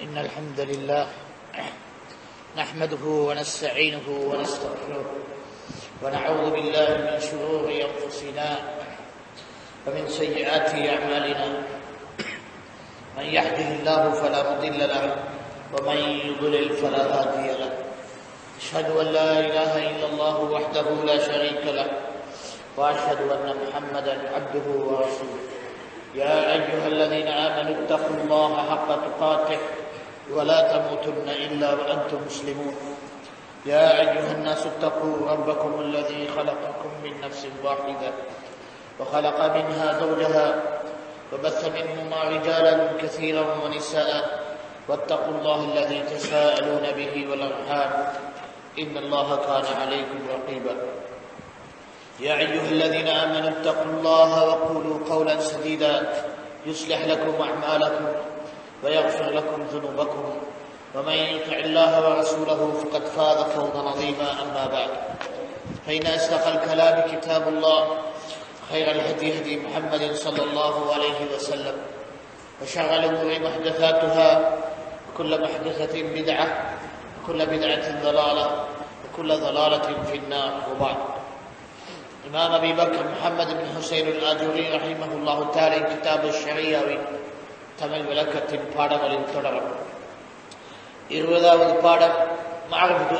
إن الحمد لله نحمده ونستعينه ونستغفره ونعوذ بالله من شرور أنفسنا ومن سيئات أعمالنا. من يهده الله فلا مضل له ومن يضلل فلا هادي له. أشهد أن لا إله إلا الله وحده لا شريك له وأشهد أن محمدا عبده ورسوله. يا أيها الذين آمنوا اتقوا الله حق تقاته ولا تموتن إلا وأنتم مسلمون. يا أيها الناس اتقوا ربكم الذي خلقكم من نفس واحدة وخلق منها زوجها وبث منهما رجالا كثيرا ونساء واتقوا الله الذي تساءلون به والأرحام إن الله كان عليكم رقيبا. يا أيها الذين آمنوا اتقوا الله وقولوا قولا سديدا يصلح لكم أعمالكم ويغفر لكم ذنوبكم ومن يطع الله ورسوله فقد فاز فوزا عظيما. أما بعد فإن أصدق الكلام كتاب الله خير الهدي هدي محمد صلى الله عليه وسلم وشر الأمور محدثاتها وكل محدثة بدعة وكل بدعة ضلالة وكل ضلالة في النار. وبعد இமாம் அபி பக்கர் முஹம்மது பின் ஹுசைன் அல்-ஆஜூரி ரஹிமஹுல்லாஹு தஆலா கிதாப் ஷரீஆவின் தமிழ் விளக்கத்தின் பாடங்களில் தொடரும். 20வது பாடம் معرفة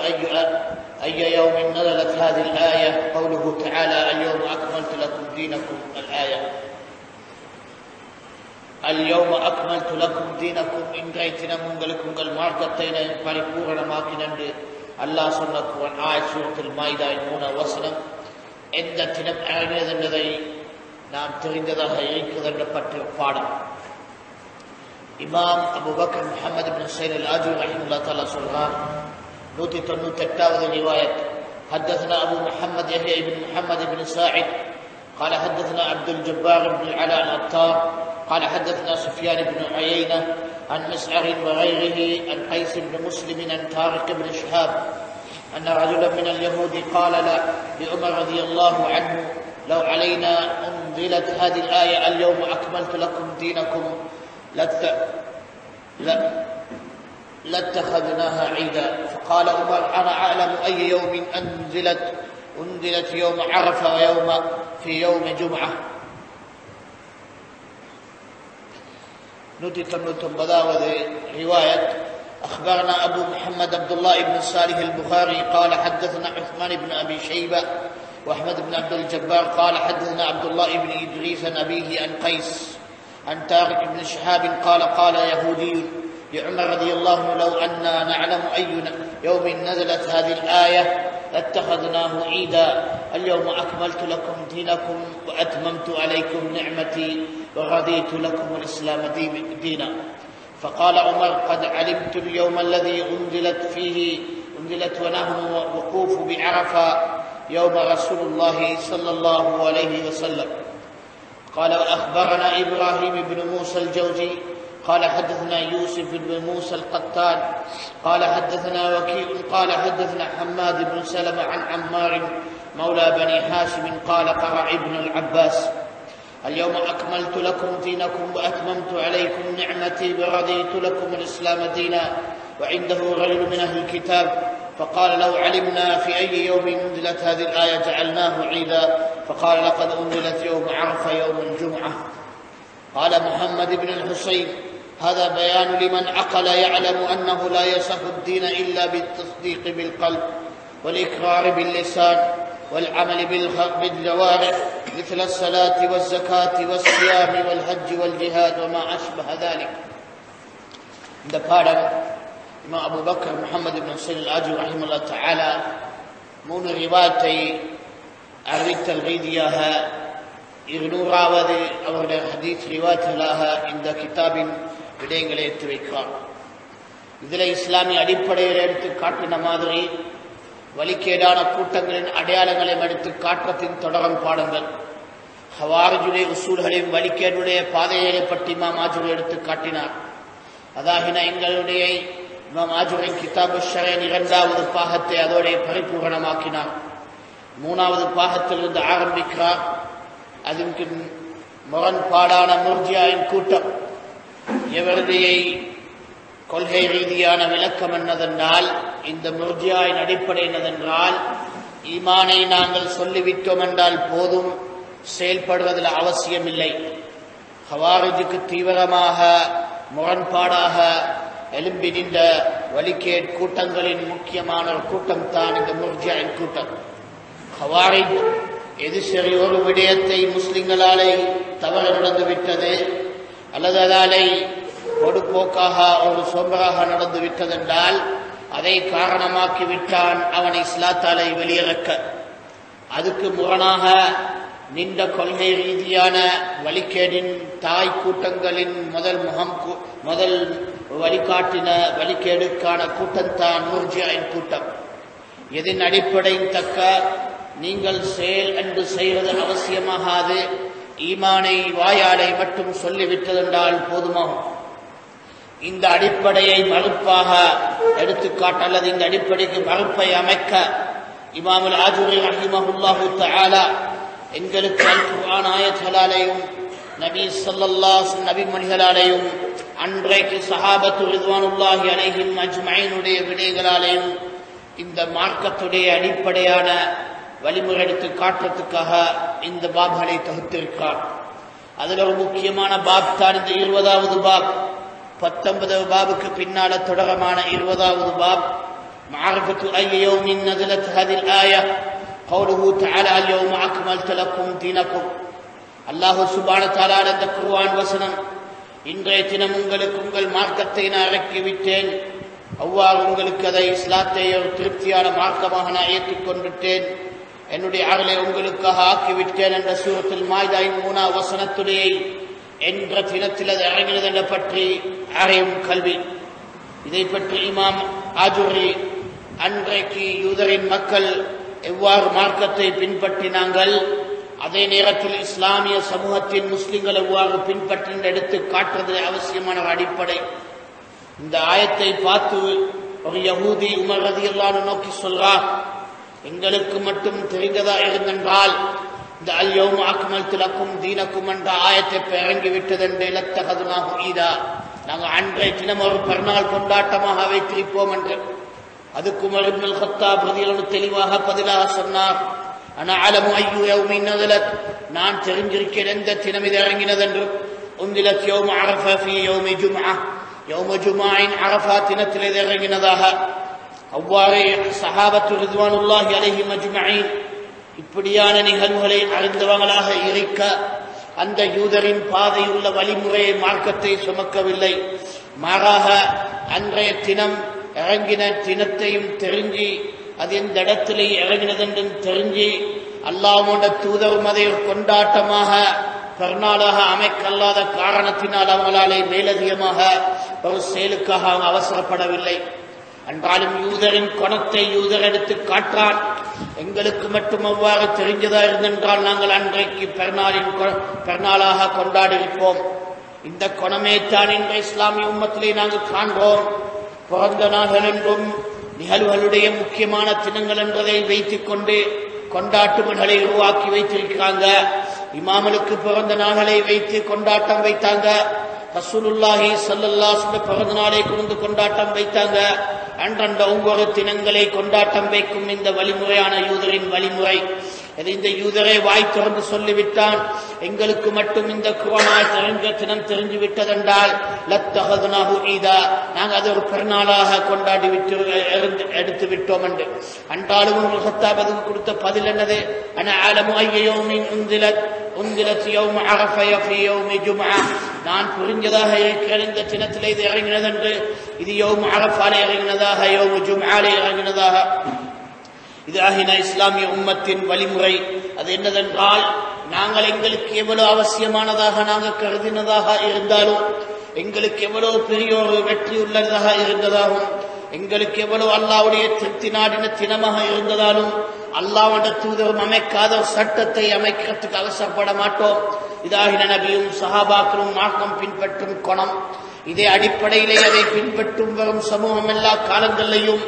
أي يوم نزلت هذه الآية. قوله تعالى اليوم أكملت لكم دينكم. الآية اليوم أكملت لكم دينكم. இன்றைய தினம் உங்களுக்கு உங்கள் மார்க்கத்தை பரிபூரணமாக்கினேன் என்று அல்லாஹ் சொன்ன ஆயத் சூரத்துல் மாயிதாவின் 3வது வசனம் எந்த தினம் அடைகிறது என்பதை நாம் தெரிந்ததாக இருக்கிறது என்ற பற்றிய பாடம். இமாம் அபு பக்கர் முஹம்மது பின் ஹுசைன் அல்-ஆஜூரி ரஹிமஹுல்லாஹு தஆலா சொல்றார். 198வது ரிவாயத். حدثنا أبو محمد يحيى بن محمد بن ساعد قال حدثنا عبد الجبار بن العلاء العطار قال حدثنا سفيان بن عيينة عن مسعر وغيره عن قيس بن مسلم عن طارق بن شهاب أن رجلا من اليهود قال لعمر رضي الله عنه لو علينا أنزلت هذه الآية اليوم أكملت لكم دينكم لاتخذناها عيدا. فقال عمر أنا أعلم أي يوم أنزلت يوم عرفة ويوم في يوم جمعة. 199வது رواية. أخبرنا أبو محمد عبد الله بن صالح البخاري قال حدثنا عثمان بن أبي شيبة وأحمد بن عبد الجبار قال حدثنا عبد الله بن إدريس عن أبيه عن قيس عن طارق بن شهاب قال يهودي لعمر رضي الله عنه لو أننا نعلم أي يوم نزلت هذه الآية لاتخذناه عيدا. اليوم أكملت لكم دينكم وأتممت عليكم نعمتي ورضيت لكم الإسلام دينا. فقال عمر قد علمت اليوم الذي أنزلت ونحن وقوف بعرفة يوم رسول الله صلى الله عليه وسلم. قال وأخبرنا إبراهيم بن موسى الجوزي قال حدثنا يوسف بن موسى القطان قال حدثنا وكيع قال حدثنا حماد بن سلمة عن عمار مولى بني هاشم قال قرأ ابن العباس اليوم أكملت لكم دينكم وأتممت عليكم نعمتي ورضيت لكم الإسلام دينا. وعنده رجل من أهل الكتاب فقال لو علمنا في أي يوم أنزلت هذه الآية جعلناه عيدا. فقال لقد أنزلت يوم عرفة يوم الجمعة. قال محمد بن الحسين هذا بيان لمن عقل يعلم أنه لا يصح الدين إلا بالتصديق بالقلب والإقرار باللسان والعمل بالجوارح مثل الصلاة والزكاة والصيام والحج والجهاد وما أشبه ذلك. இந்த பாடம் இமாம் அபூ பக்கர் முஹம்மது பின் ஹுசைன் அல்-ஆஜூரி ரஹிமஹுல்லாஹு தஆலா 3 ரிவாயத்தை அறிவித்தல் ரீதியாக 200வது அவருடைய ஹதீஸ் ரிவாயத்துகளாக இந்த கிதாபின் விடயங்களை எடுத்து வைக்கிறார். இதில் இஸ்லாமிய அடிப்படையில் எடுத்து காட்டின மாதிரி வழிகேடான கூட்டங்களின் அடையாளங்களை எடுத்து காட்டுவதின் தொடரும் பாடங்கள். ஹவாரிஜுடைய உசூல்களின் வழிகேடுடைய பாதைகளை பற்றி இமாம் ஆஜூரி எடுத்து காட்டினார். அதாகின எங்களுடைய இமாம் ஆஜூரி கிதாபு ஷரீஅ் 2வது பாகத்தை அதோடைய பரிபூரணமாக்கினார். 3வது பாகத்திலிருந்து ஆரம்பிக்கிறார். அதுக்கு முரண்பாடான முர்ஜியாவின் கூட்டம் எவருடைய கொள்கை ரீதியான விளக்கம் என்னதென்றால், இந்த முர்ஜியாவின் அடிப்படை என்னதென்றால், ஈமானை நாங்கள் சொல்லிவிட்டோம் என்றால் போதும், செயல்படுவதில் அவசியமில்லை. ஹவாரிஜுக்கு தீவிரமாக முரண்பாடாக எழும்பி நின்ற வழிகேட் கூட்டங்களின் முக்கியமான ஒரு கூட்டம் தான் இந்த முர்ஜியாவின் கூட்டம். ஹவாரிஜ் எது சரி, ஒரு விடயத்தை முஸ்லிம்களாலே தவறு நடந்துவிட்டது அல்லது அதாலே பொடுப்போக்காக ஒரு சோம்பராக நடந்து விட்டதென்றால் அதை காரணமாக்கி விட்டான் அவனை இஸ்லாத்தாலை வெளியிறக்க. அதுக்கு முரணாக நின்ற கொள்கை ரீதியான வழிகேடின் தாய் கூட்டங்களின் முதல் வழிகாட்டின வழிகேடுக்கான கூட்டம்தான் முர்ஜியாவின் கூட்டம். எதின் அடிப்படையின் தக்க நீங்கள் செயல் என்று செய்வது அவசியமாகாது, ஈமானை வாயாலை மட்டும் சொல்லிவிட்டதென்றால் போதுமாகும். இந்த அடிப்படையை மறுப்பாக எடுத்துக்காட்ட அல்லது இந்த அடிப்படைக்கு மறுப்பை அமைக்க இமாமுல் ஆஜூரி ரஹிமஹுல்லாஹு தஆலா எங்களுக்கு அல் குர்ஆன் ஆயத்துகளாலேயும் நபி ஸல்லல்லாஹு நபி மணிகளாலேயும் அன்றைக்கு சஹாபத்து ரிதுவானுல்லாஹி அலைஹிம் அஜ்மஈனுடைய விடயங்களாலேயும் இந்த மார்க்கத்துடைய அடிப்படையான வழிமுறை எடுத்து காட்டுறதுக்காக இந்த பாப்களை தொகுத்திருக்கிறார். அதில் ஒரு முக்கியமான பாப் தான் இந்த 20வது பாப். 19வது பாபுக்கு பின்னால தொடரமான 20வது பாப் معرفة أي يوم نزلت هذه الآية قوله تعالى اليوم أكملت لكم دينكم. அல்லாஹ் சுப்ஹானஹு வ தஆலா இந்த குர்ஆன் வசனம், இன்றைய தினம் உங்களுக்கு உங்கள் மார்க்கத்தை நான் இறக்கிவிட்டேன், அவ்வாறு உங்களுக்கு அதை இஸ்லாத்தை ஒரு திருப்தியான மார்க்கமாக நான் ஏற்றுக்கொண்டுட்டேன், என்னுடைய அருளை உங்களுக்காக ஆக்கிவிட்டேன் என்ற சூரத்துல் மாயிதாவின் 3வது வசனத்துடைய என்ற தினத்தில் அது இறங்கினது என்ற பற்றி அறியும் கல்வி. இதை பற்றி இமாம் ஆஜூரி அன்றைக்கு யூதரின் மக்கள் எவ்வாறு மார்க்கத்தை பின்பற்றினாங்கள், அதே நேரத்தில் இஸ்லாமிய சமூகத்தின் முஸ்லிம்கள் எவ்வாறு பின்பற்றின எடுத்து காட்டுறது அவசியமான அடிப்படை. இந்த ஆயத்தை பார்த்து ஒரு யஹூதி உமர் ரலியல்லாஹு அன்ஹு நோக்கி சொல்றார், எங்களுக்கு மட்டும் தெரிந்ததா இருந்தென்றால் இந்த அல் யௌம அக்மல்து லக்கும் தீனக்கும் என்ற ஆயத்தை இறங்கிவிட்டது என்று லத்தகதுனாஹு ஈதா, நாங்கள் அன்றைய தினம் ஒரு பெருநாள் கொண்டாட்டமாக வைத்திருப்போம் என்று. அதுக்கு உமர் இப்னுல் கத்தாப் ரலியல்லாஹு அன்ஹு தெளிவாக பதிலாக சொன்னார், அன அலமு ஐயு யௌமின் நஸலத், நான் தெரிஞ்சிருக்கிறேன் எந்த தினம் இது இறங்கினது என்று. உன்திலத் யௌம அரஃபா ஃபீ யௌமி ஜும்ஆ, யௌம ஜும்ஆவின் அரஃபா தினத்தில் இது இறங்கினதாக. அவ்வாறே சஹாபத்து ரிதுவானுல்லாஹி அலைஹிம் அஜ்மஈன் இப்படியான நிகழ்வுகளை அறிந்தவங்களாக இருக்க அந்த யூதரின் பாதையுள்ள வழிமுறையை மார்க்கத்தை சுமக்கவில்லை. மாறாக அன்றைய தினம் இறங்கின தினத்தையும் தெரிஞ்சு அது எந்த இடத்திலே இறங்கினதென்றும் தெரிஞ்சு அல்லாஹ்வுடைய தூதரும் அதை கொண்டாட்டமாக பெருநாளாக அமைக்கல்லாத காரணத்தினால் அவங்களாலே மேலதிகமாக ஒரு செயலுக்காக அவசரப்படவில்லை. என்றாலும் யூதரின் குணத்தை யூதர் எடுத்து காற்றான். எங்களுக்கு மட்டும் அவ்வாறு தெரிஞ்சதா இருந்தென்றால் நாங்கள் அன்றைக்கு பெருநாளாக கொண்டாடியிருப்போம். இந்த குணமே தான் இன்றைய இஸ்லாமிய உம்மத்திலே நாங்கள் காண்போம். பிறந்த நாள்கள் என்றும் நிகழ்வுகளுடைய முக்கியமான தினங்கள் என்பதை வைத்துக் கொண்டு கொண்டாட்டங்களை உருவாக்கி வைத்திருக்கிறாங்க. இமாமலுக்கு பிறந்த நாள்களை வைத்து கொண்டாட்டம் வைத்தாங்க. ரசூலுல்லாஹி ஸல்லல்லாஹு அலைஹி வஸல்லம் பிறந்த நாளை கொண்டு கொண்டாட்டம் வைத்தாங்க. அன்றண்ட ஒவ்வொரு தினங்களை கொண்டாட்டம் வைக்கும் இந்த வழிமுறையான யூதரின் வழிமுறை. இந்த யூதரை வாய் திறந்து சொல்லிவிட்டான், எங்களுக்கு மட்டும் இந்த குர்ஆன் தெரிஞ்ச தினம் தெரிஞ்சு விட்டதென்றால் லத்தகதுனாஹு ஈதா, நாங்கள் அதை ஒரு பெருநாளாக கொண்டாடி விட்டு எடுத்து விட்டோம் என்று. அன்றாலும் கத்தாப் அதுக்கு கொடுத்த பதில் என்னது, அன அலமு ஐய யௌமின் உன்திலத் யௌம அரஃபா ஃபீ யௌமி ஜும்ஆ, நான் புரிஞ்சதாக இருக்கிற இந்த தினத்தில் இது இறங்கினது என்று. இது யௌம அரஃபாலே இறங்கினதாக, யௌம ஜும்ஆலே இறங்கினதாக. இது ஆகின இஸ்லாமிய உம்மத்தின் வழிமுறை. அது என்னதென்றால், நாங்கள் எங்களுக்கு எவ்வளவு அவசியமானதாக நாங்கள் கருதினதாக இருந்தாலும், எங்களுக்கு எவ்வளவு பெரிய ஒரு வெற்றி உள்ளதாக இருந்ததாகும், எங்களுக்கு எவ்வளவு அல்லாஹ்வுடைய திருப்தி நாடின தினமாக இருந்ததாலும் அல்லாஹ்வுடைய தூதரும் அமைக்காத சட்டத்தை அமைக்கிறதுக்கு அவசரப்பட மாட்டோம். இதாகின நபியும் சஹாபாக்களும் மார்க்கம் பின்பற்றும் குணம். இதே அடிப்படையிலே அதை பின்பற்றும் வரும் சமூகம் எல்லா காலங்களிலையும்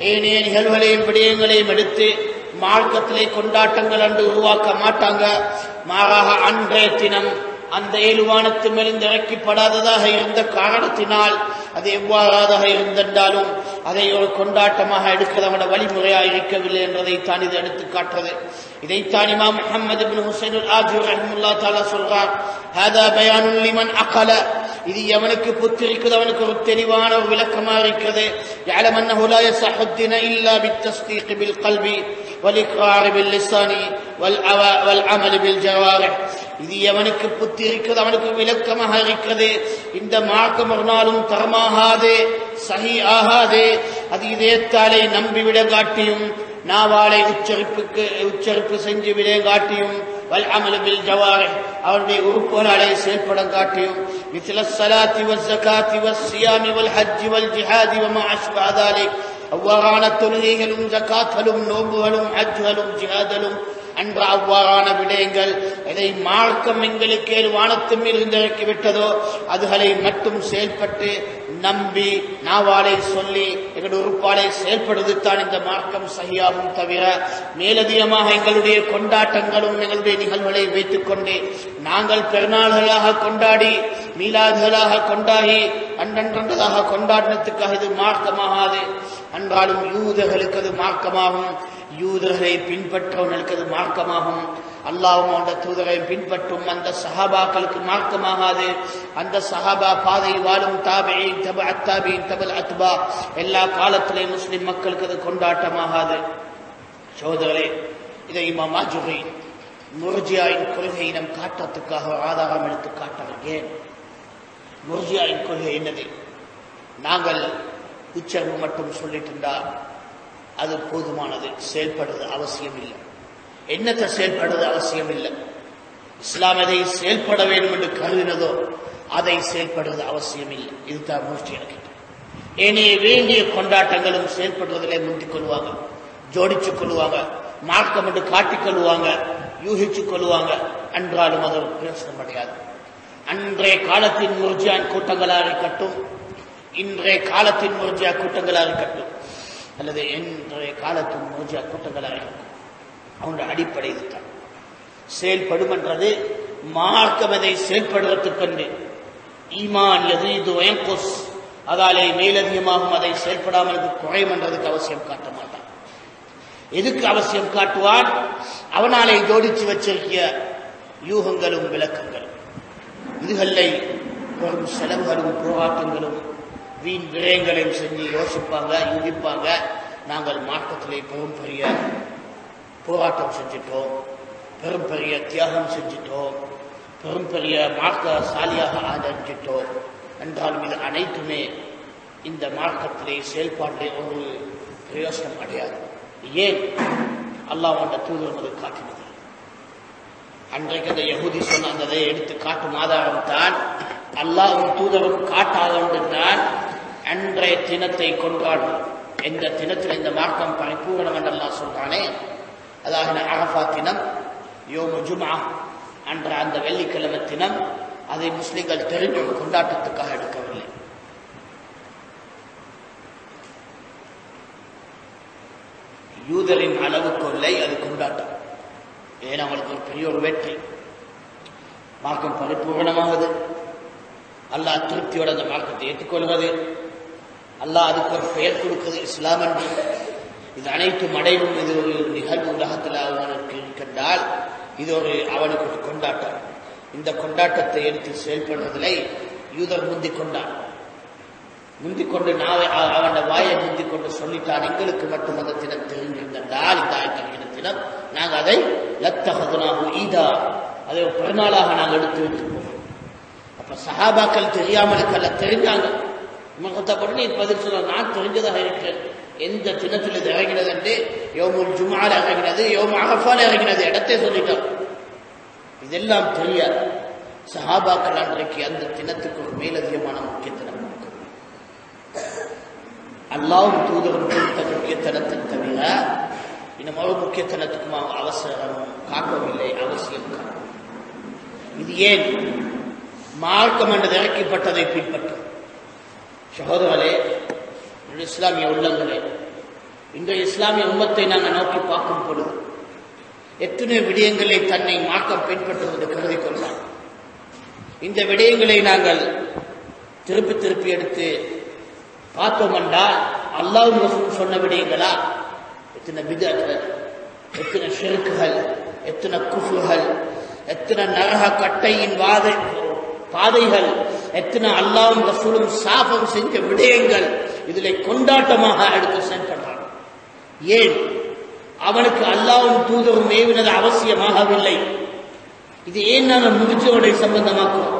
ஏனைய நிகழ்வுகளையும் விடயங்களையும் எடுத்து மார்க்கத்திலே கொண்டாட்டங்கள் என்று உருவாக்க மாட்டாங்க. மாறாக அன்றைய தினம் அந்த 7 வானத்து மேலிருந்து இறக்கப்படாததாக இருந்த காரணத்தினால் அது எவ்வாறாக இருந்திருந்தாலும் அதை ஒரு கொண்டாட்டமாக எடுக்கிறவன வழிமுறையாக இருக்கவில்லை என்பதைத்தான் இது எடுத்து காட்டுறது. இதைத்தான் இமாம் முஹம்மது இப்னு ஹுசைன் அல்-ஆஜூர் ரஹ்மத்துல்லாஹி தஆலா சொல்றார், ஹாதா பயானுல் லிமன் அகல, இது எவனுக்கு புத்தி இருக்குது அவனுக்கு ஒரு தெளிவான ஒரு விளக்கமாக இருக்கிறது. யஅலம் அன்னஹு லா யஸஹு الدين إلا بالتصديق بالقلب والإقرار باللسان والعمل بالجوارح. இது எவனுக்கு புத்தி இருக்கிறது அவனுக்கு விளக்கமாக இருக்கிறது. இந்த மார்க்கம் ஒரு நாளும் தரமாகாது, சஹி ஆகாது. அது இதயத்தாலே நம்பிவிட காட்டியும் நாவாலை உச்சரிப்பு செஞ்சு விட காட்டியும் வல் அமல் பில் ஜவாரிஹ் அவருடைய உறுப்புகளாலே செயல்பட காட்டியும் மிஸ்ல ஸலாத்தி வஸ் ஸகாத்தி வஸ் ஸியாமி வல் ஹஜ் வல் ஜிஹாதி வமா அஷ்பஹ ذلك அவ்வாறான தொழுகைகளும் ஜகாத்களும் நோன்புகளும் ஹஜ்களும் ஜிஹாதலும் அன்ற அவ்வாறான விடயங்கள் எதை மார்க்கம் எங்களுக்கு 7 வானத்து மேல் இருந்து இறக்கிவிட்டதோ அதுகளை மட்டும் செயல்பட்டு நம்பி நாவாலை சொல்லி எங்களுடைய உறுப்பாலை செயல்படுவதுதான் இந்த மார்க்கம் சகியாகும். தவிர மேலதிகமாக எங்களுடைய கொண்டாட்டங்களும் எங்களுடைய நிகழ்வுகளை வைத்துக் கொண்டு நாங்கள் பெருநாள்களாக கொண்டாடி மீலாதுகளாக கொண்டாடி அன்றன்றதாக கொண்டாடினத்துக்காக இது மார்க்கமாகாது. அன்றாலும் யூதர்களுக்கு அது மார்க்கமாகும், யூதர்களை பின்பற்றவர்களுக்கு அது மார்க்கமாகும். அல்லாஹ்வும் அந்த தூதரை பின்பற்றும் அந்த சஹாபாக்களுக்கு மார்க்கமாகாது. அந்த சஹாபா பாதை வாழும் தாபிஈன் தபஅத் தாபிஈன் தபல் அத்பா எல்லா காலத்திலேயும் முஸ்லிம் மக்களுக்கு அது கொண்டாட்டமாகாது. சகோதரர்களே, இதை இமாம் மாஜுரி முர்ஜியாவின் கொள்கையை நம் காட்டுறதுக்காக ஆதாரம் எடுத்து காட்டுறாங்க. முர்ஜியாவின் கொள்கை என்னது? நாங்கள் உச்சரிப்பு மட்டும் சொல்லிட்டு இருந்தால் அது போதுமானது, செயல்படுறது அவசியம் இல்லை. என்னத்தை செயல்படுறது அவசியம் இல்லை. இஸ்லாம் எதை செயல்பட வேண்டும் என்று கருதினதோ அதை செயல்படுறது அவசியம் இல்லை. இதுதான் முர்ஜியா. ஏனைய வேண்டிய கொண்டாட்டங்களும் செயல்படுவதிலே முந்திக் கொள்வாங்க, ஜோடிச்சுக் கொள்வாங்க, மார்க்கம் என்று காட்டிக் கொள்வாங்க, யூகிச்சுக் கொள்வாங்க. அன்றாலும் அது ஒரு பிரயோசனம் அடையாது. அன்றைய காலத்தின் முர்ஜியான் கூட்டங்களாக இருக்கட்டும், இன்றைய காலத்தின் முர்ஜியா கூட்டங்களாக இருக்கட்டும், அல்லது இன்றைய காலத்தின் முர்ஜியா கூட்டங்களாக இருக்கும், அவனுடைய அடிப்படை இதுதான். செயல்படும் என்றது மார்க்கம் அதை செயல்படுவதற்கென்று ஈமான் யஸீது வயன்குஸ், அதாலே மேலதிகமாகும், அதை செயல்படாமல் குறையும் என்றதுக்கு அவசியம் காட்ட மாட்டான். எதுக்கு அவசியம் காட்டுவான்? அவனாலே ஜோடிச்சு வச்சிருக்கிய யூகங்களும் விளக்கங்களும். இதுகளை பெரும் செலவுகளும் போராட்டங்களும் வீண் விரயங்களையும் செஞ்சு யோசிப்பாங்க, யூகிப்பாங்க. நாங்கள் மார்க்கத்திலே பெரும் பெரிய போராட்டம் செஞ்சிட்டோம், பெரும் பெரிய தியாகம் செஞ்சிட்டோம், பெரும் பெரிய மார்க்க சாலியாக ஆதரிச்சிட்டோம் என்றாலும் இது அனைத்துமே இந்த மார்க்கத்திலே செயல்பாட்டிலே ஒரு பிரயோசனம் அடையாது. ஏன்? அல்லாஹ் அந்த தூதர் அது காட்டினது. அன்றைக்கு அந்த யஹூதி சொன்ன அந்த எடுத்து காட்டும் ஆதாரம் தான் அல்லாஹ்வும் தூதரும் காட்டாதான் அன்றைய தினத்தை கொண்டாடும். எந்த தினத்தில் இந்த மார்க்கம் பரிபூர்ணம் என்று அல்லாஹ் சொல்றானே, அதாவது அரஃபா தினம், யோமு ஜும்ஆ என்ற அந்த வெள்ளிக்கிழமை தினம், அதை முஸ்லிம்கள் தெரிஞ்ச ஒரு கொண்டாட்டத்துக்காக எடுக்கவில்லை. யூதரின் அளவுக்கு இல்லை அது கொண்டாட்டம். ஏன்? அவங்களுக்கு ஒரு பெரிய ஒரு வெற்றி, மார்க்கம் பரிபூர்ணமாகுது, அல்லாஹ் திருப்தியோட அந்த மார்க்கத்தை ஏற்றுக்கொள்வது, அல்லாஹ் அதுக்கு ஒரு பெயர் கொடுக்குது இஸ்லாம் என்று. இது அனைத்தும் அடைவும் இது ஒரு நிகழ்வு உலகத்தில் அவனுக்கு இருக்கின்றால் இது ஒரு அவனுக்கு ஒரு கொண்டாட்டம். இந்த கொண்டாட்டத்தை எடுத்து செயல்படுவதில்லை யூதர் முந்திக் கொண்டான். முந்திக்கொண்டு அவன் வாயை முந்திக்கொண்டு சொல்லிட்டான், எங்களுக்கு மட்டும் அந்த தினம் தெரிந்திருந்தால் இந்த ஆயத்தமின தினம் நாங்கள் அதை லத்தஹதுனாஹு ஈதா, அதை ஒரு பெருநாளாக நாங்கள் எடுத்து வைத்துப்போம். அப்ப சஹாபாக்கள் தெரியாமலுக்கல்ல, தெரிஞ்சாங்க. முகத்தப்பட்டு நீ பதில் சொல்ல, நான் தெரிஞ்சதாக இருக்கிறேன். எந்த தினத்தில் இது இறங்கினது என்று யோமுல் ஜும்ஆல இறங்கினது, யோமு அரஃபால இறங்கினது, இடத்தை சொல்லிட்டோம். இதெல்லாம் தெரியாது. சஹாபாக்கள் அன்றைக்கு அந்த தினத்துக்கு ஒரு மேலதிகமான முக்கியத்துவம் அல்லாஹ்வும் தூதரும் கொடுத்த முக்கியத்தனத்தை தவிர இன்னும் ஒரு முக்கியத்தனத்துக்கும் அவசரம் காட்டவில்லை, அவசியம் காட்டும். இது ஏன்? மார்க்கம் என்று இறக்கப்பட்டதை பின்பற்றும். சகோதரர்களே, இஸ்லாமிய உள்ளங்களே, இன்றைய இஸ்லாமிய உம்மத்தை நாங்கள் நோக்கி பார்க்கும் பொழுது எத்தனை விடயங்களை தன்னை மார்க்கம் பின்பற்றுவது கருதி கொள்வான். இந்த விடயங்களை நாங்கள் திருப்பி திருப்பி எடுத்து பார்த்தோம் என்றால் அல்லாஹ்வும் ரசூலும் சொன்ன விடயங்களா? எத்தனை பித்அத்கள், எத்தனை ஷிர்க்குகள், எத்தனை குஃப்ர்கள், எத்தனை நரக கட்டையின் பாதைகள், எத்தனை அல்லாஹ்வும் ரசூலும் சாபம் செஞ்ச விடயங்கள் இதிலே கொண்டாட்டமாக எடுத்து செயல்படுறான். ஏன்? அவனுக்கு அல்லாஹ்வும் தூதரும் ஏவினது அவசியமாகவில்லை. இது ஏன் நாம முர்ஜியோட சம்பந்தமாக்குறோம்?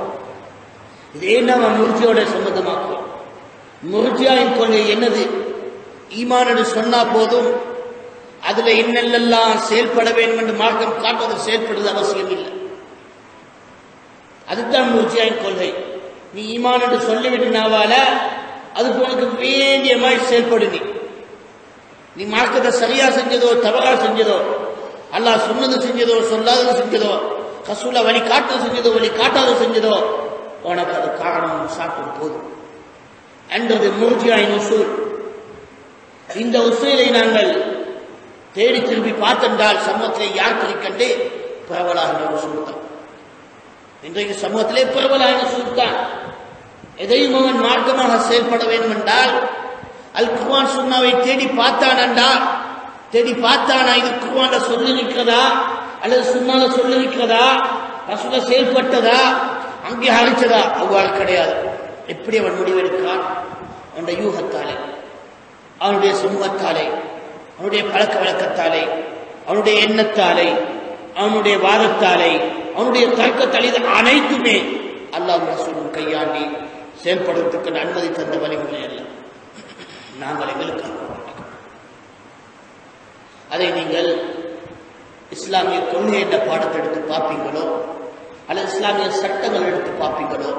இது ஏன் நாம முர்ஜியோட சம்பந்தமாக்குறோம்? முர்ஜியாவின் கொள்கை என்னது? ஈமான் என்று சொன்னா போதும், அதுல என்னெல்லாம் செயல்பட வேண்டும் என்று மார்க்கம் காட்டுவது செயல்படுவது அவசியம் இல்லை. அதுதான் முர்ஜியாவின் கொள்கை. நீ ஈமான் என்று சொல்லிவிட்டனாவால அதுக்கு உனக்கு வேண்டிய மாதிரி செயல்படு. நீ மார்க்கத்தை சரியா செஞ்சதோ தவறா செஞ்சதோ, அல்லாஹ் சொன்னது செஞ்சதோ சொல்லாதது செஞ்சதோ, ரசூலா வழி காட்டுறது செஞ்சதோ வழி காட்டாத செஞ்சதோ, உனக்கு அது காரணம் சாட்டும் போதும் என்றது முர்ஜியாவின் உசூல். இந்த உசூலை நாங்கள் தேடி திரும்பி பார்த்தென்றால் சமூகத்திலே யார் குறிக்கண்டே பரவலாகின உசூல் தான். இன்றைக்கு சமூகத்திலே பரவலாகின உசூல் தான். எதையும் அவன் மார்க்கமாக செயல்பட வேண்டும் என்றால் அல் குர்ஆன் சுன்னாவை தேடி பார்த்தான் என்றால், தேடி பார்த்தானா இது குர்ஆன்ல சொல்லி இருக்கிறதா அல்லது சுன்னால சொல்லி இருக்கிறதா, ரசூலா செயல்பட்டதா, அங்கே அழிச்சதா? அவ்வாறு கிடையாது. எப்படி அவன் முடிவெடுக்கிறான்? அவனுடைய யூகத்தாலே, அவனுடைய சமூகத்தாலே, அவனுடைய பழக்க வழக்கத்தாலே, அவனுடைய எண்ணத்தாலே, அவனுடைய வாதத்தாலே, அவனுடைய தர்க்கத்தாலே, இது அனைத்துமே அல்லாஹ் ரசூலும் கையாண்டி செயல்படுவதற்கு அனுமதி தந்த வழிமுறை அல்ல. நாங்கள் எங்களுக்கு அதை நீங்கள் இஸ்லாமிய கொள்கை என்ற பாடத்தை எடுத்து பார்ப்பீங்களோ, அல்லது இஸ்லாமிய சட்டங்கள் எடுத்து பார்ப்பீங்களோ,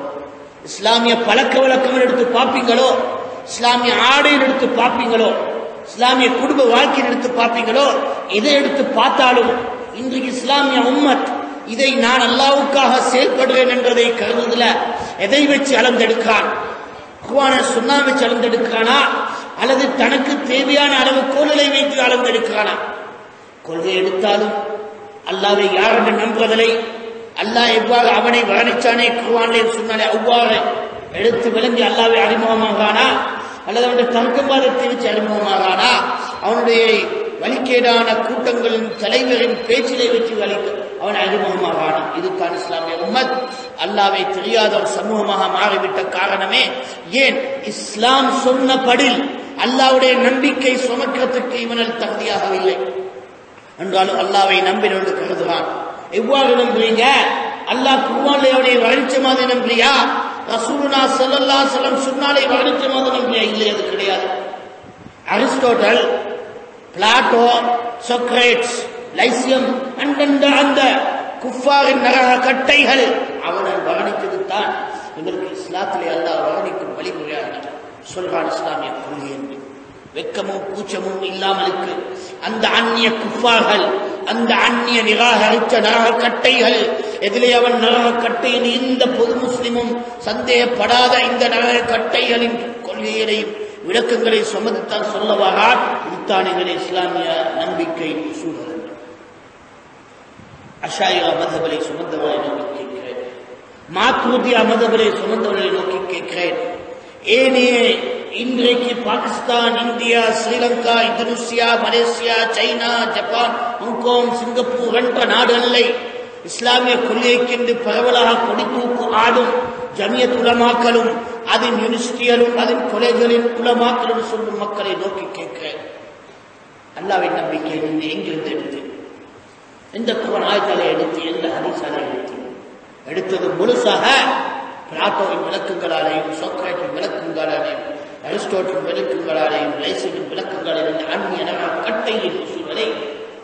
இஸ்லாமிய பழக்க வழக்கங்கள் எடுத்து பார்ப்பீங்களோ, இஸ்லாமிய ஆடையில் எடுத்து பார்ப்பீங்களோ, இஸ்லாமிய குடும்ப வாழ்க்கையில் எடுத்து பார்ப்பீங்களோ, எதை எடுத்து பார்த்தாலும் இன்றைக்கு இஸ்லாமிய உம்மத் இதை நான் அல்லாஹ்வுக்காக செயல்படுறேன் என்றதை கருதுதல எதை வச்சு அளந்தெடுக்கிறான்? குர்ஆன சுன்னா வச்சு அளந்தெடுக்கிறானா அல்லது தனக்கு தேவையான அளவு கோல்களை வைத்து அளந்தெடுக்கிறானா? கொள்கை எடுத்தாலும் அல்லாஹ்வை யார் என்று நம்புவதில்லை. அல்லாஹ் எவ்வாறு அவனை வர்ணிச்சானே குர்ஆனிலே சொன்னாலே அவ்வாறு எடுத்து விளங்கி அல்லாஹ்வை அறிமுகமாகானா அல்லது அவனுடைய தர்க்கவாதத்தை வச்சு அறிமுகமாகானா? அவனுடைய வழிகேடான கூட்டங்களின் தலைவரின் பேச்சிலை வச்சு அவன் அறிமுகமாகானா? இதுதான் இஸ்லாமிய உம்மத் அல்லாஹ்வை தெரியாத ஒரு சமூகமாக மாறிவிட்ட காரணமே. ஏன்? இஸ்லாம் சொன்னபடி அல்லாஹ்வுடைய நம்பிக்கை சுமக்கிறதுக்கு இவனால் தகுதியாகவில்லை என்றாலும் அல்லாஹ்வை நம்பினோடு கருதுகிறான். எவ்வாறு நம்புறீங்க? அல்லாஹ் குர்ஆனிலே அவனை வர்ணிச்ச மாதிரி நம்புறியா? ரசூலுல்லாஹ் ஸல்லல்லாஹு அலைஹி வஸல்லம் சொன்னாலே வர்ணிச்ச மாதிரி நம்புறியா? இல்லை, அது கிடையாது. அரிஸ்டோட்டல், பிளாட்டோ, சொக்ரேட்ஸ், லைசியம் அந்த குஃபாரின் நரக கட்டைகள் அவனால் வர்ணித்தது தான் எங்களுக்கு இஸ்லாத்திலே அல்லாஹ் வர்ணிக்கும் வழிமுறையாக சொல்றான் இஸ்லாமிய கொள்கை என்று. வெக்கமும் கூச்சமும் இல்லாமலுக்கு அந்த அந்நிய குஃபார்கள், அந்த அந்நிய நிராகரித்த நரக கட்டைகள், எதிலே அவன் நரக கட்டையின் இந்த பொது முஸ்லிமும் சந்தேகப்படாத இந்த நரக கட்டைகளின் கொள்கைகளையும் விளக்கங்களை சுமந்துத்தான் சொல்லவாகான். இதுதான் எங்களுடைய இஸ்லாமிய நம்பிக்கை சூழல். அஷாயிரா மதபலை சுமந்தவர்களை நோக்கி கேட்கிறேன், மாத்துருதியா மதபலை சுமந்தவர்களை நோக்கி கேட்கிறேன். ஏனைய இன்றைக்கு Pakistan, India, Sri Lanka, Indonesia, Malaysia, China, Japan, Hong Kong, Singapore என்ற நாடுகளை இஸ்லாமிய கொள்கைக்கென்று பரவலாக கொடி தூக்கு ஆடும் ஜமியத் உலமாக்களும் அதன் யூனிவர்சிட்டிகளும் அதன் கொலைகளின் உலமாக்களும் சொல்லும் மக்களை நோக்கி கேட்கிறேன், அல்லாஹ்வை நம்பிக்கை நீங்கள் எங்கிருந்து எடுத்து, எந்த குர்ஆன் ஆயத்தாலே எடுத்து, எந்த ஹதீஸாலே எடுத்தது முழுசாக பிளாட்டோவின் விளக்கங்களாலேயும், சோக்ரேட்டின் விளக்கங்களாலேயும், அரிஸ்டோட்டின் விளக்கங்களாலேயும், லைசியின் விளக்கங்களாலேயும் அந்நிய கட்டையின் சூழலை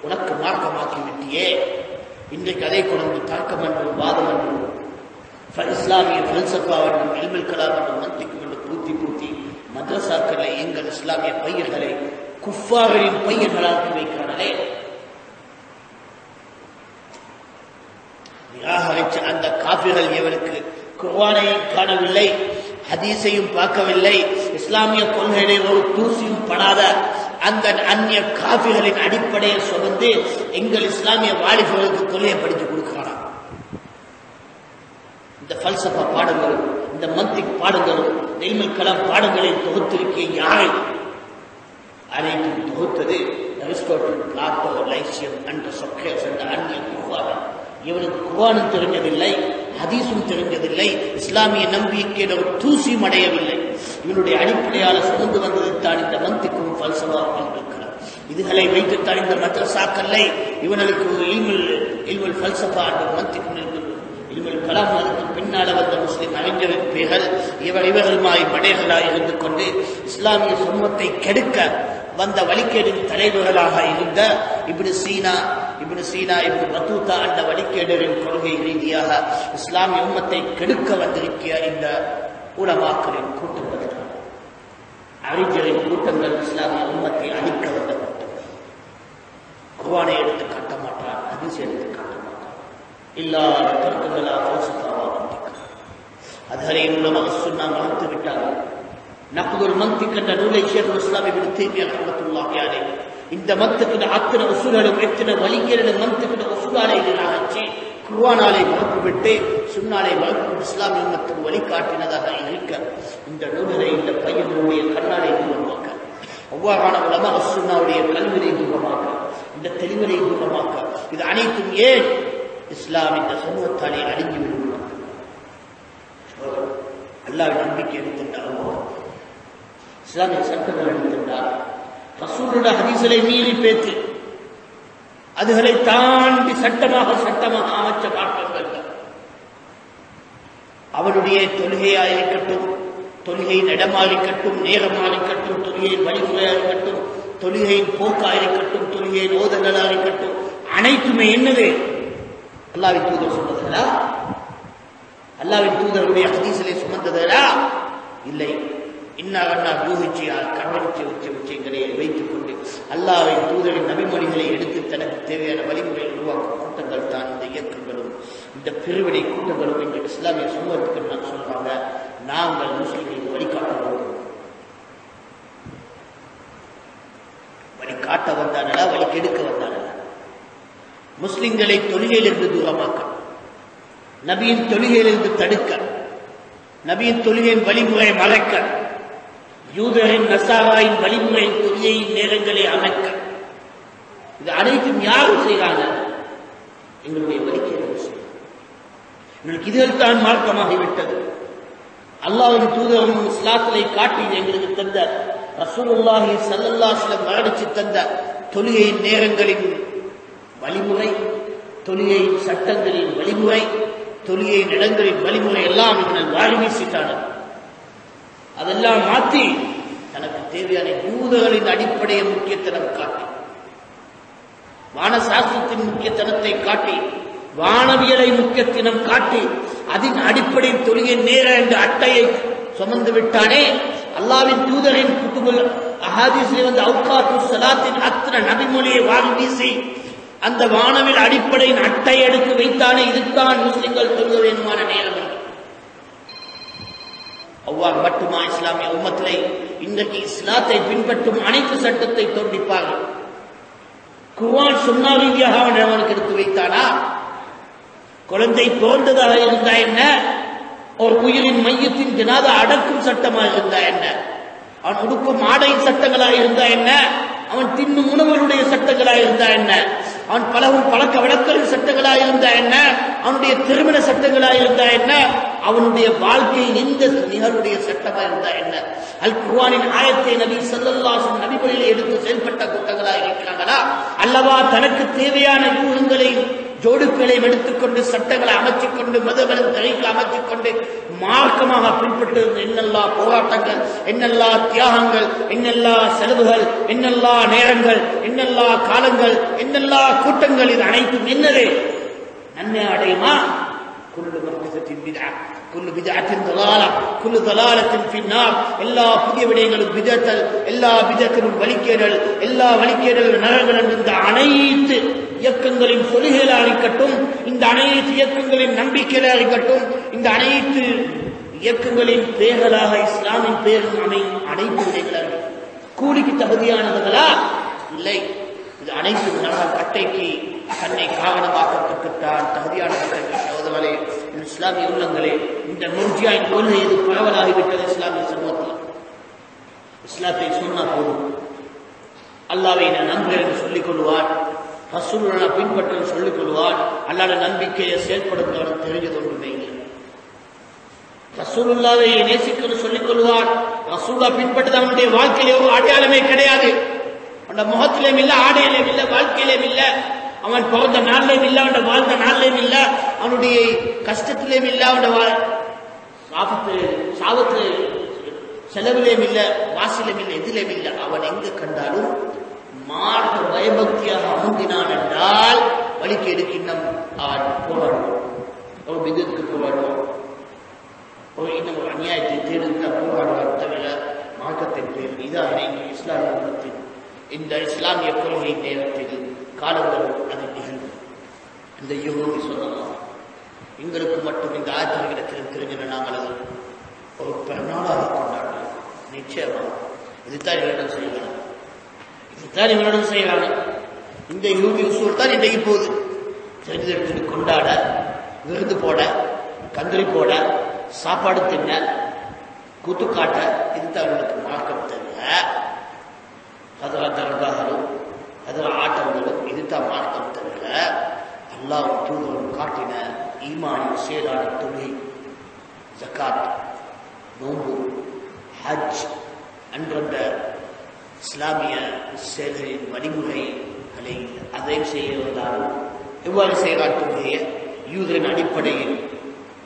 உனக்கு மார்க்கமாக்கி விட்டியே. இன்றைக்கு அதை கொண்டு தர்க்கம் என்றும் வாதம் என்றும் இஸ்லாமிய பல்சஃபா என்றும் இல்முல் கலாம் என்றும் மந்திக்கு என்று பூத்தி மദ്രസാக்களை எங்கள் இஸ்லாமிய பையர்களை குஃபாரின் பையர்களாக்கி வைக்கிறார்களே. நிராகரிச்ச அந்த காபிர்கள் எவருக்கு குர்ஆனையும் காணவில்லை, ஹதீஸையும் பார்க்கவில்லை, இஸ்லாமிய கொள்கையிலே ஒரு தூசியும் படாத அந்த அந்நிய காபிர்களின் அடிப்படையை சுமந்து எங்கள் இஸ்லாமிய வாலிபர்களுக்கு கொள்கையை படித்து கொடுக்கிறார். இந்த இந்த பல்சஃபா பாடங்களும் இந்த மந்திக் பாடங்களும் இந்த இல்முல் கலாம் பாடங்களை தொகுத்திருக்கிய யாரை அனைத்தும் தொகுத்தது அரிஸ்டாட்டில், பிளாட்டோ, லைசியம் என்ற சொக்ரேட்ஸ் என்ற அந்நிய குர்ஆன். இவனுக்கு குர்ஆனும் தெரிஞ்சதில்லை, ஹதீஸும் தெரிஞ்சதில்லை, இஸ்லாமிய நம்பிக்கையில் ஒரு தூசியும் அடையவில்லை. இவனுடைய அடிப்படையால் சுமந்து வந்ததைத்தான் இந்த மந்திக்கும் பல்சஃபாவும் இருக்கிறார். இதுகளை வைத்துத்தான் இந்த மத்ரஸாக்களை இவனுக்கு இல்முல் பல்சஃபா என்ற மந்திக் இல்முல் கலாம் அதற்கு பின்னால் வந்த முஸ்லிம் அறிஞரின் பேர்கள் இவர்கள் மடைகளாக இருந்து கொண்டு இஸ்லாமிய சமூகத்தை கெடுக்க வந்த வழிகேடின் தலைவர்களாக இருந்த இப்னு சீனா, இப்னு பத்தூதா என்ற வழிகேடரின் கொள்கை ரீதியாக இஸ்லாமிய உம்மத்தை கெடுக்க வந்திருக்கிய இந்த உலமாக்களின் கூட்டங்கள், அறிஞரின் கூட்டங்கள் இஸ்லாமிய உம்மத்தை அழிக்க வந்த கூட்டங்கள். குர்ஆனை எடுத்து காட்ட மாட்டார், ஹதீஸ் எடுத்து காட்ட மாட்டார், இல்லாத தர்க்கங்களாக அதுகளை உலமா சுன்னா மறுத்து விட்டார்கள். நக்துல் மந்திக் என்ற நூலை ஷேகுல் இஸ்லாம் இப்னு தய்மிய்யா ரஹ்மத்துல்லாஹி அலைஹி இந்த மந்திக்கின் அத்தனை உசூல்களும் எத்தனை வழிகேடு மந்திக்கின் உசூலாலை ஆட்சி குர்ஆனாலை மறுப்புவிட்டு சுன்னாலை மறுப்பு இஸ்லாமிய உம்மத்துக்கு வழிகாட்டினதாக இருக்க இந்த நூல்களை இந்த பையனுடைய கண்ணாலை தூரமாக்க, அவ்வாறான உலமா சுன்னாவுடைய கல்வியை தூரமாக்க, இந்த தெளிவரை தூரமாக்க, இது அனைத்தும் ஏன் இஸ்லாம் இந்த சமூகத்தாலே அழிஞ்சு விடுவார். அல்லாஹ்வின் நம்பிக்கை எடுத்துட்டாலும் இஸ்லாமிய சட்டங்கள் எடுத்துட்டார், ரசூலுல்லாஹ் ஹதீஸை மீறி பேச்சு அதுகளை தாண்டி சட்டமாக அமைச்ச மாற்றங்கள் அவனுடைய தொழுகையாக இருக்கட்டும், தொழுகையின் இடமாக இருக்கட்டும், நேரமாக இருக்கட்டும், தொழுகையின் வழிமுறையாக இருக்கட்டும், தொழுகையின் போக்காக இருக்கட்டும், தொழுகையின் ஓதங்களாக இருக்கட்டும், அனைத்துமே என்னது அல்லாஹ்வின் தூதர் சொன்னதுகளா? அல்லாஹ்வின் தூதருடைய ஹதீஸிலே சுமந்ததுகளா? இல்லை. யூகிச்சியால் கண்வரிச்ச விஷயங்களை வைத்துக் கொண்டு அல்லாஹ்வின் தூதரின் நபிமொழிகளை எடுத்து தனக்கு தேவையான வழிமுறை உருவாக்கும் கூட்டங்கள் தான் இந்த இயக்கங்களும் இந்த பிரிவினை கூட்டங்களும் எங்கள் இஸ்லாமிய சமூகத்துக்கு நான் சொல்றாங்க. நாங்கள் முஸ்லிம்களுக்கு வழிகாட்ட வந்தானடா, வழி கெடுக்க வந்தானடா. முஸ்லிம்களை தொழுகையிலிருந்து தூரமாக்க, நபியின் தொழுகையிலிருந்து தடுக்க, நபியின் தொழுகையின் வழிமுறை மறைக்க, யூதரின் நசாராயின் வழிமுறை தொழுகையின் நேரங்களை அமைக்க, இது அனைத்தும் யாரும் செய்கிறாங்க? எங்களுடைய வழிகேடு விஷயம். எங்களுக்கு இதில் தான் மார்க்கமாகிவிட்டது. அல்லாஹ்வின் தூதரும் இஸ்லாத்திலே காட்டி எங்களுக்கு தந்த ரசூலுல்லாஹி ஸல்லல்லாஹு அலைஹி வஸல்லம் மரணிச்சு தந்த தொழுகையின் நேரங்களின் வழிமுறை, தொழுகையின் சட்டங்களின் வழிமுறை, தொழுகையின் இடங்களின் வழிமுறை எல்லாம் இவர்கள் வாரி வீசிட்டார்கள். அதெல்லாம் மாற்றி தனக்கு தேவையான யூதர்களின் அடிப்படையை முக்கியத்தனம் காட்டி, வானசாஸ்திரத்தின் முக்கியத்தனத்தை காட்டி, வானவியலை முக்கியத்தினம் காட்டி, அதன் அடிப்படையில் தொழுகை நேர என்ற அட்டையை சுமந்து விட்டானே. அல்லாஹ்வின் தூதரின் குத்துபுல் அஹாதீஸில் வந்து அவுகாத்து ஸலாத்தின் அத்தனை நபிமொழியை வாரி வீசி அந்த வானவில் அடிப்படையின் அட்டை எடுத்து வைத்தானே. இதுதான் முஸ்லிம்கள் தொழுக வேண்டுமான நேரம். அவ்வாறு மட்டுமா இஸ்லாமிய உம்மத்திலே இன்றைக்கு இஸ்லாத்தை பின்பற்றும் அனைத்து சட்டத்தை தோண்டிப்பார்கள். குர்ஆன் சுன்னா ரீதியாக அவனுக்கு எடுத்து வைத்தானா? குழந்தை பிறந்ததாக இருந்தா என்ன? ஒரு உயிரின் மையத்தின் ஜனாதா அடக்கும் சட்டமாக இருந்தா என்ன? அவன் உடுக்கும் ஆடையின் சட்டங்களாக இருந்தா என்ன? அவன் தின்னும் உணவுகளுடைய சட்டங்களாக இருந்தா என்ன? அவன் பலவும் பழக்க வழக்கங்களின் சட்டங்களாக இருந்தா என்ன? அவனுடைய திருமண சட்டங்களாக இருந்தா என்ன? அவனுடைய வாழ்க்கையின் எந்த நிகழ்வுடைய சட்டமாக இருந்தா என்ன? அல் குர்ஆனின் ஆயத்தை நபி ஸல்லல்லாஹு அலைஹி வஸல்லம் நபிமொழியை எடுத்து செயல்பட்ட கூட்டங்களாக இருக்கிறாங்களா? அல்லவா தனக்கு தேவையான யூகங்களை ஜோடுக்களையும் எடுத்துக்கொண்டு சட்டங்களை அமைச்சுக் கொண்டு மதங்களின் தரைகளை அமைச்சுக் கொண்டு மார்க்கமாக பின்பற்று என்னெல்லா போராட்டங்கள், என்னெல்லா தியாகங்கள், என்னெல்லா செலவுகள், என்னெல்லா நேரங்கள், என்னெல்லா காலங்கள், என்னெல்லா கூட்டங்கள், இது அனைத்தும் என்னது நன்மை அடையுமா? குல்லு மஹ்தஸத்தின் பித்ஆ, குல்லு பித்ஆத்தின் தலாலா, குல்லு தலாலத்தின் ஃபின்னார். எல்லா புதிய விடயங்களும் பிதத்தல், எல்லா பிதத்திலும் வழிகேடல், எல்லா வழிகேடல் நரகங்கள் என்ற அனைத்து இயக்கங்களின் கொள்கைகளாக இருக்கட்டும், இந்த அனைத்து இயக்கங்களின் நம்பிக்கைகளாக இருக்கட்டும், இந்த அனைத்து இயக்கங்களின் பெயர்களாக இஸ்லாமின் பெயர்கள் அனைத்து விடயங்களாக கூலிக்கு தகுதியானவர்களா? இல்லை. இது அனைத்து நரக கட்டைக்கு தன்னை காரணமாக்கத்துக்குத்தான் தகுதியானவர்கள். இஸ்லாமிய உள்ளங்களே, இந்த முர்ஜியா கொள்கை இது பரவலாகிவிட்டது இஸ்லாமிய சமூகத்தில். இஸ்லாத்தை சொன்னா போதும், அல்லாஹ்வை நான் நம்புகிறேன் என்று சொல்லிக் கொள்வார், ரசூலுல்லாஹ் நான் பின்பற்றேன் சொல்லிக் கொள்வார். அல்லாஹ்வுடைய நம்பிக்கையை செயல்படுத்துவதற்கு தெரிஞ்சது ஒன்றுமே இல்லை. ரசூலுல்லாஹ்வை நேசிக்கணும் சொல்லிக் கொள்வார், ரசூலுல்லாஹ் பின்பற்றது அவனுடைய வாழ்க்கையிலே ஒரு அடையாளமே கிடையாது. அவனுடைய முகத்திலேயும் இல்லை, ஆடையிலேயும் இல்லை, வாழ்க்கையிலேயும் இல்லை, அவன் பிறந்த நாளிலேயும் இல்லை, அவனுடைய வாழ்ந்த நாளிலேயும் இல்லை, அவனுடைய கஷ்டத்திலேயும் இல்லை, அவனுடைய சாபத்து செலவிலேயும் இல்லை, வாசிலும் இல்லை, எதிலேயும் இல்லை. அவன் எங்கு கண்டாலும் மார்க்க பயபக்தியாக அமுந்தினான் என்றால் வழிக்கு எடுக்கின்னும் அவன் போராடுவான், ஒரு விதத்துக்கு போராடுவான், ஒரு இன்னும் ஒரு அநியாயத்தை தேடுகின்ற போராடுவான் தவிர மார்க்கத்தின் பேர். இதாக இஸ்லாமிய மதத்தின் இந்த இஸ்லாமிய கொள்கை நேரத்தில் காலங்கள் அது நிகழ்வு. இந்த யூகி சொல்லலாம், எங்களுக்கு மட்டும் இந்த ஆச்சரியத்தில் தெரிஞ்சின நாங்கள் அது ஒரு பிறநாளாக கொண்டாடுறோம். நிச்சயமாக இதுதான் இவரிடம் செய்யலாம், இதுதான் இவரிடம் செய்யலாம். இந்த யூகி உசூல் தான் இன்றைக்கு போகுது. தெரிஞ்செடுத்து கொண்டாட, விருது போட, கந்திரி போட, சாப்பாடு தின்ன, கூத்துக்காட்ட, இதுதான் அவர்களுக்கு மார்க்கம் தவிர அதில் தர்காகளும் அதில் ஆட்டங்களும் இதுதான் மார்க்கம் தவிர அல்லாஹ் தூதரும் காட்டின ஈமானின் செயலான தொழுகை, ஜகாத், நோன்பு, ஹஜ் அன்றந்த இஸ்லாமிய செயல்களின் வழிமுறைகளை அதை செய்வதாலும் எவ்வாறு செய்கிறார் தொழுகையை யூதரின் அடிப்படையில்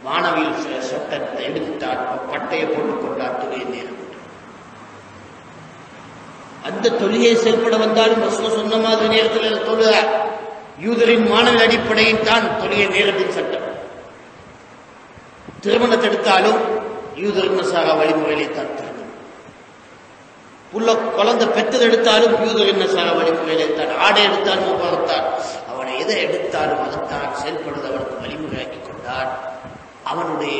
மாணவியில் சட்டத்தை எடுத்துட்டார், பட்டையை போட்டுக் கொண்டார், தொழுகை நேரம். அந்த தொழுகையை செயல்பட வந்தாலும் சொன்ன மாதிரி நேரத்தில் தொழுக யூதரின் மாணவி அடிப்படையில் தான் தொழுகை நேரத்தின் சட்டம். திருமணத்தை எடுத்தாலும் யூதரின் நசாரா வழிமுறையிலே தான் திருமணம். புள்ள குழந்தை பெற்றது எடுத்தாலும் யூதரின் நசாரா வழிமுறையிலே தான். ஆடை எடுத்தாலும் உபகத்தான். அவனை எதை எடுத்தாலும் அதைத்தான் செயல்படுவது அவனுக்கு வழிமுறையாக்கி கொண்டான். அவனுடைய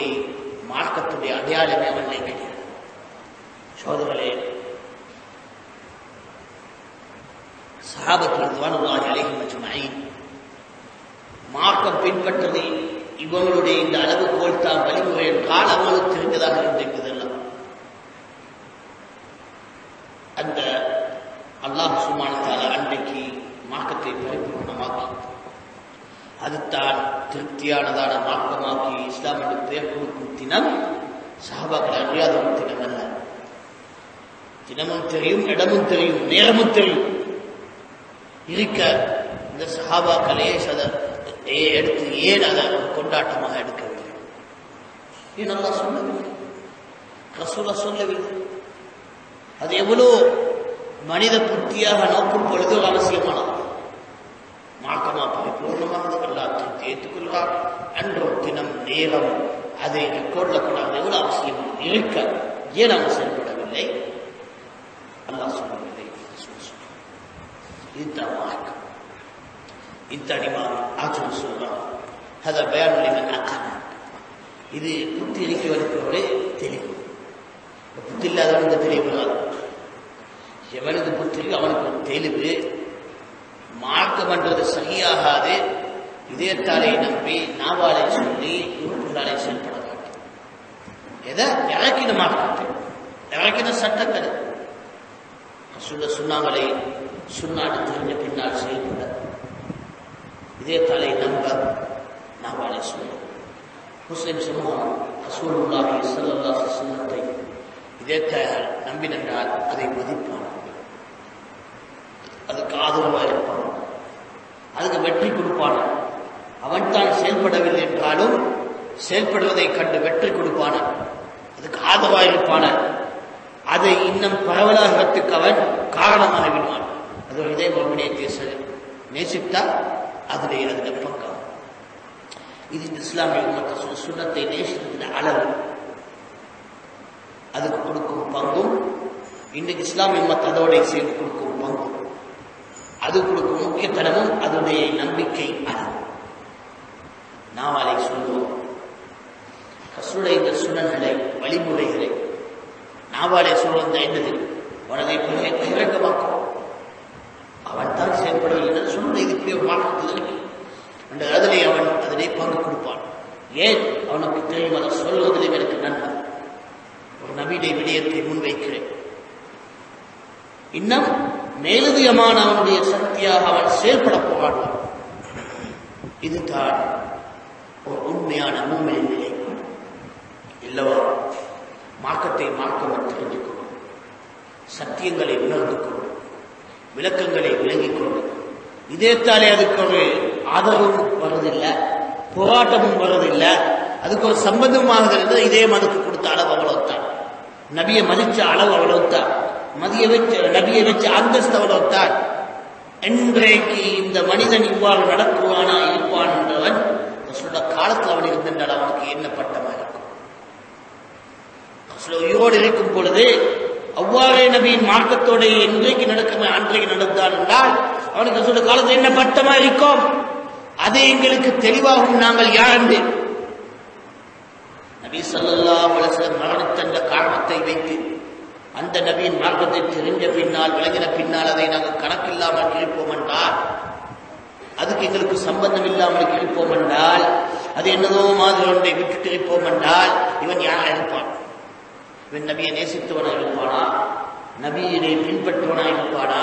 மார்க்கத்துடைய அடையாளமே அவனை கிடையாது. சோதரர்களே, சஹாபத்துல் ரிضவானுல்லாஹி அலைஹிம் அஜ்மஈன் மார்க்கம் பின்பற்றது இவங்களுடைய இந்த அளவுகோல் தான் வழிமுறை என்றால் அவங்களுக்கு தெரிந்ததாக இருந்திருக்குதெல்லாம். அந்த அல்லாஹ் சுப்ஹானஹு வ தஆலா அன்றைக்கு மார்க்கத்தை பரிபூர்ணமாக்கி அதுதான் திருப்தியானதான மார்க்கமாக்கி இஸ்லாம் என்று பெயர் கொடுக்கும் தினம் சஹாபாக்கள் அறியாத ஒரு தினம் அல்ல. தினமும் தெரியும், இடமும் தெரியும், நேரமும் தெரியும். இருக்க இந்த சஹாபாக்களே எடுத்து ஏன் அதை கொண்டாட்டமாக எடுக்கவில்லை? ஏன் நல்லா சொல்லவில்லை, ரசூலா சொல்லவில்லை. அது எவ்வளோ மனித புத்தியாக நோக்கும் பொழுது ஒரு அவசியமானது. மார்க்கமா பரிபூர்ணமாக எல்லாத்தையும் ஏற்றுக்கொள்கிறார் என்ற ஒரு தினம் நேரம் அதை ரெக்கார்ட்ல கூடாது எவ்வளவு அவசியமாக இருக்க ஏன் அவன் செயல்படவில்லை? அல்லாஹ் சொல்லவில்லை. இதுதான் மார்க்கம். இத்தனிமாறு ஆச்சரியம் சொல்றான். அதை பயானுலிமன் அக்கன். இது புத்தி இருக்கிறவனுக்கு தெளிவு. புத்தி இல்லாதவனுக்கு தெளிவு. எவனுக்கு புத்தி அவனுக்கு ஒரு தெளிவு. மார்க்கம் என்றது சரியாகாது. இதயத்தாலே நம்பி நாவாலை சொல்லி உறுப்புகளாலே செயல்பட மாட்டேன். எதை இறக்கின மார்க்கத்தை இறக்கின சட்டத்தை சொன்னாங்களே சுண்ணாடு தெரிஞ்ச பின்னால் செயல்பட இதயத்தாலே நம்ப நாவாலை சொல்ல. முஸ்லிம் சமூகம் ரசூலுல்லாஹி ஸல்லல்லாஹு அலைஹி வஸல்லத்தை இதயத்தை நம்பினால் அதை மதிப்பான், அதுக்கு ஆதரவாக இருப்பான், அதுக்கு வெற்றி கொடுப்பான். அவன் தான் செயல்படவில்லை என்றாலும் செயல்படுவதை கண்டு வெற்றி கொடுப்பான, அதுக்கு ஆதரவாக இருப்பான, அதை இன்னும் பரவலாகத்துக்கு அவன் காரணமாக விடுவான். அது ஒரு இதே மறுமணியை நேசித்தா அதிலே அதில் பக்கம். இது இஸ்லாமிய மற்ற சுன்னத்தை நேசித்ததின் அளவு, அதுக்கு கொடுக்கும் பங்கும் இன்றைக்கு இஸ்லாமிய மத்த அதோட சேர்ந்து கொடுக்கும் பங்கும், அது கொடுக்கும் முக்கியத்தனமும் அதனுடைய நம்பிக்கை அளவு. நாவாலை சொல்லுவோம் ரசூலுடைய இந்த சுனன்களை வழிமுறைகளை நாவாலை சொல்வது என்னது? மனதை பகிரங்கமாக்கும். அவன் தான் செயல்படவில்லை சொல்லுடைய இது இப்படி ஒரு மாற்றத்தில் அந்த அதிலே அவன் அதிலே பங்கு கொடுப்பான். ஏன் அவனுக்கு தெரியும், அதை சொல்வதிலும் எனக்கு நன்மை. ஒரு நபியுடைய விடயத்தை முன்வைக்கிறேன். இன்னும் மேலதிகமான அவனுடைய சக்தியாக அவன் செயல்பட போராடுவான். இதுதான் ஒரு உண்மையான மூமினின் நிலை. இல்லவா? மார்க்கத்தை மார்க்கம் தெரிந்து கொண்டு, சத்தியங்களை உணர்ந்து கொண்டு, விளக்கங்களை விளங்கிக் கொண்டு, இதேத்தாலே அதுக்கு ஒரு ஆதரவும் வருவதில்லை, போராட்டமும் வருவதில்லை, அதுக்கு ஒரு சம்பந்தமாக இதே மதுக்கு கொடுத்த அளவு அவ்வளவுத்தான், நபியை மதிச்ச அளவு அவ்வளவுத்தான், நபியை வச்ச அந்தஸ்து அவ்வளவுத்தான். இன்றைக்கு இந்த மனிதன் இவ்வாறு நடக்குவானா இருப்பான் என்றவன் காலத்தில் அவன் இருந்திருந்தால் அவனுக்கு என்ன பட்டமாக இருக்கும்? உயிரோடு இருக்கும் பொழுது அவ்வாறே நபியின் மார்க்கத்தோட இன்றைக்கு நடக்குமே அன்றைக்கு நடந்தான் என்றால் அவனுக்கு சொல்ல காலத்தில் என்ன பட்டமா இருக்கும்? அதை எங்களுக்கு தெளிவாகும். நாங்கள் யார் என்று நபி ஸல்லல்லாஹு அலைஹி வஸல்லம் மரணித்த காரணத்தை வைத்து அந்த நபியின் மார்க்கத்தை தெரிஞ்ச பின்னால், விளங்கின பின்னால் அதை நாங்கள் கணக்கில்லாமல் இருப்போம் என்றால், அதுக்கு எங்களுக்கு சம்பந்தம் இல்லாமல் இருப்போம் என்றால், அது என்னதோ மாதிரி ஒன்றை விட்டுட்டு இருப்போம் என்றால், இவன் யாராக இருப்பான்? இவன் நபியை நேசித்தவனாக இருப்பானா? நபியினை பின்பற்றுவனாக இருப்பானா?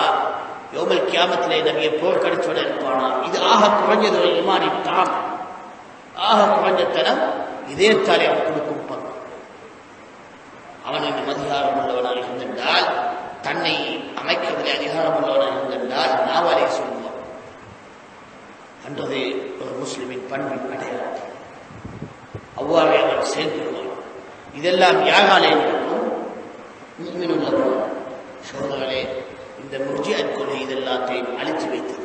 யோமல் கியாமத்திலே நபியை போர்க்கடிச்சவனாக இருப்பானா? இது ஆக குறைஞ்சது ஒரு ஈமானின் ஆக குறைஞ்சத்தனம் இதே தாலே அவன் கொடுக்கும் பங்கு. அவன் இன்னும் அதிகாரம் உள்ளவனாக இருந்திருந்தால், தன்னை அமைக்கிறதிலே அதிகாரம் உள்ளவனாக இருந்திருந்தால் நாவாலே சொல்லுவான். அன்றது ஒரு முஸ்லிமின் பண்பின் அடையாளம். அவ்வாறே அவன் செயல்படுவான். இதெல்லாம் யாராலே நடக்கும்? முஃமின் உள்ளவன். சோதரர்களே, இந்த முர்ஜிஅத் கொள்கை இதெல்லாத்தையும் அழித்து வைத்தது.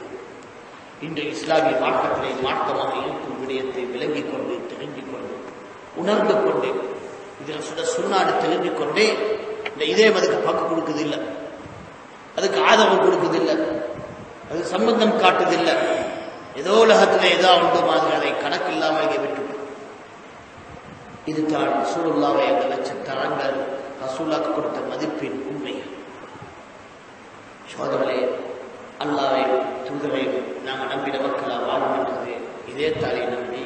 இன்று இஸ்லாமிய மார்க்கத்திலே மார்க்கமாக இருக்கும் விடயத்தை விளங்கிக் கொண்டு, தெரிஞ்சிக் கொண்டு, உணர்ந்து கொண்டு, இதில் சுண்ணாடு தெரிஞ்சு கொண்டே இந்த இதே அதுக்கு பங்கு கொடுக்குதில்லை, அதுக்கு ஆதரவு கொடுக்குதில்லை, அது சம்பந்தம் காட்டுதில்லை. ஏதோ உலகத்தில் ஏதோ உண்டு மாதிரி அதை கணக்கில்லாமல் விட்டு இதுதான் ரசூலுல்லாஹ்வை லட்சத்தரங்கள் ரசூலுல்லாஹ்க்கு கொடுத்த மதிப்பின் உண்மை. சோதரர்களே, அல்லாஹ்வை தூதரை நாங்கள் நம்பின மக்களாக வாழும் என்பது இதே தாலை நம்பி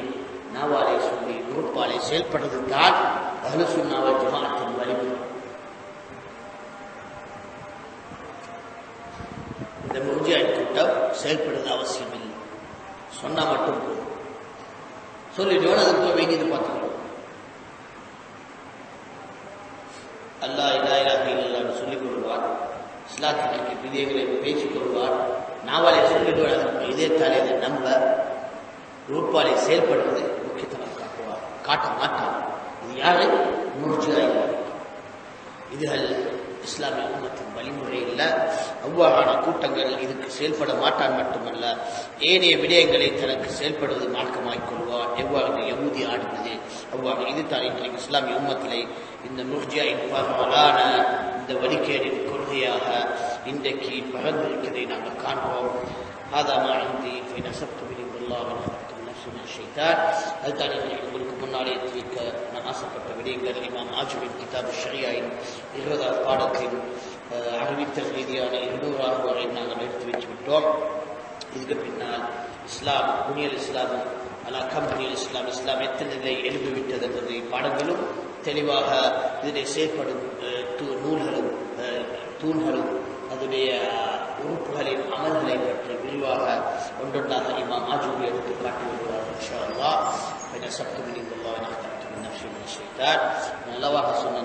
நாவாலை சொல்லி உறுப்பாலை செயல்படுறது தான் அஹ்லு சுன்னா வல் ஜமாஅத்தின் வலிமை. இந்த முர்ஜிஅத் கூட்டம் செயல்படுறது அவசியம் இல்லை, சொன்னா மட்டும் போதும். சொல்லிட்டோம், அதுக்கு போய் வேண்டியது பார்த்துக்கணும். அல்லாஹ் லா இலாஹா இல்லல்லாஹ் சொல்லிக் கொள்வார், இஸ்லாத்திற்கு விதிகளை பேசிக் கொள்வார், நாவாலை சொல்லிடுவார். அதற்கு இதே தாலே அதை நம்ப உறுப்பாலை செயல்படுவது முக்கியத்துவம் காட்டுவார், காட்ட மாட்டார். இது யாரு? முர்ஜிஆ. இதுகள் இஸ்லாமிய உம்மத்தின் வழிமுறை இல்லை. அவ்வாறான கூட்டங்கள் இதுக்கு செயல்பட மாட்டான் மட்டுமல்ல, ஏனைய விடயங்களை தனக்கு செயல்படுவது மார்க்கமாய்க் கொள்வார். எவ்வாறு யஹூதி ஆடுவது அவ்வாறு. இதுதான் இன்றைக்கு இஸ்லாமிய உம்மத்திலே இந்த முர்ஜிஆவின் பரவலான இந்த வழிகேடின் கொள்கையாக இன்றைக்கு பரந்திருக்கிறதை நாங்கள் காண்போம். هذا ما عندي في نسبت به الله ونهضت النفس من الشيطان. அதுதான் உங்களுக்கு முன்னாலே வைக்க நான் ஆசைப்பட்ட விடயங்கள். இமாம் ஆஜுவின் கிதாப் ஷரியாவின் 20வது பாடத்தின் அறிவித்தல் ரீதியான 200 வரை நாங்கள் எடுத்து வச்சு விட்டோம். இதுக்கு பின்னால் இஸ்லாம் புனியல் இஸ்லாம் அலா கம்பெனியல் இஸ்லாம், இஸ்லாம் எத்தனை நிலை எழுப்பிவிட்டது என்பதை பாடங்களும் தெளிவாக இதனை செயற்படும் நூல்களும் தூண்களும் அதனுடைய உறுப்புகளின் அமல்களை பற்றி விரிவாக ஒன்றொன்றாக இமாம் ஆஜூரி எடுத்து காட்டி வருவார். இன்ஷா அல்லாஹ். நலவாக சொன்ன